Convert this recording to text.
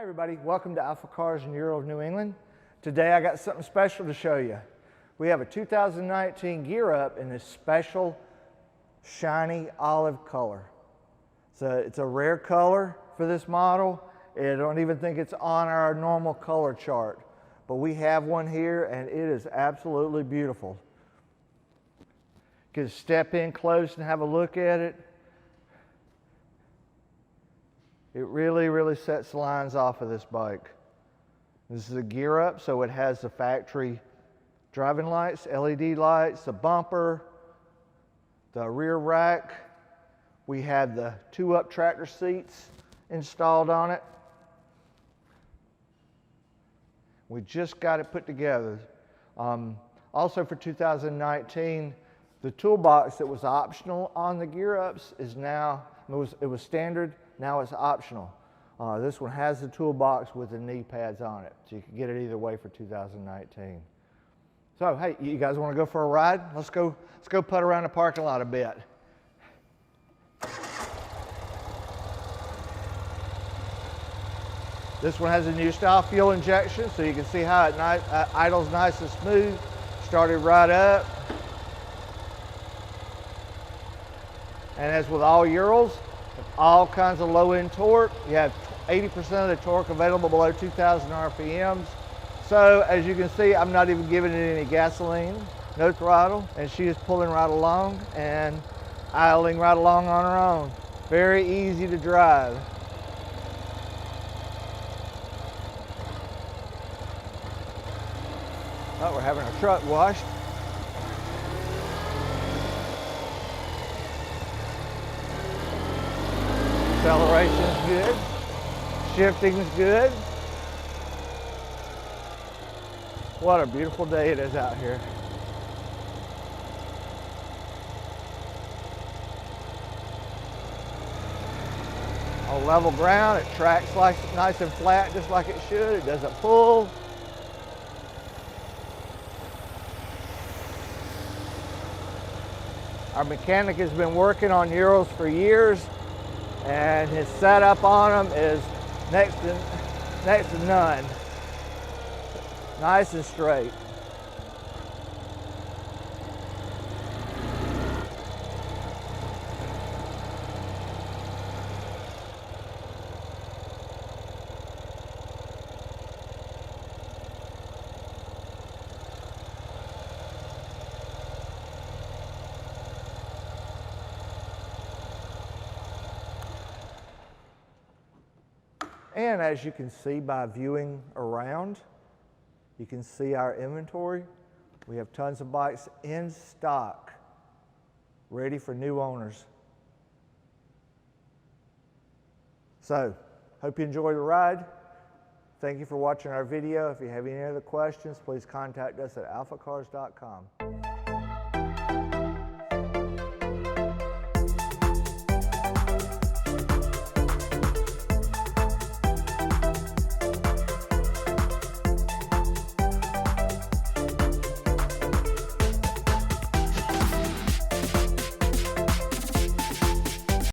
Hi everybody, welcome to AlphaCars in Ural, New England. Today I got something special to show you. We have a 2019 gear up in this special shiny olive color. It's a rare color for this model. I don't even think it's on our normal color chart, but we have one here and it is absolutely beautiful. You can step in close and have a look at it. It really sets the lines off of this bike. This is a gear up, so it has the factory driving lights, LED lights, the bumper, the rear rack. We have the 2-up tractor seats installed on it. We just got it put together. Also for 2019, the toolbox that was optional on the gear ups is now, it was standard, now it's optional. This one has the toolbox with the knee pads on it, so you can get it either way for 2019. So hey, you guys want to go for a ride? Let's go putt around the parking lot a bit. This one has a new style fuel injection, so you can see how it idles nice and smooth. Started right up. And as with all Urals, all kinds of low-end torque. You have 80% of the torque available below 2,000 RPMs. So as you can see, I'm not even giving it any gasoline, no throttle, and she is pulling right along and idling right along on her own. Very easy to drive. Oh, we're having our truck washed. Acceleration's good. Shifting's good. What a beautiful day it is out here. On level ground, it tracks nice and flat just like it should. It doesn't pull. Our mechanic has been working on Urals for years, and his setup on them is next to none. Nice and straight. And as you can see by viewing around, you can see our inventory. We have tons of bikes in stock, ready for new owners. So, hope you enjoy the ride. Thank you for watching our video. If you have any other questions, please contact us at alphacars.com.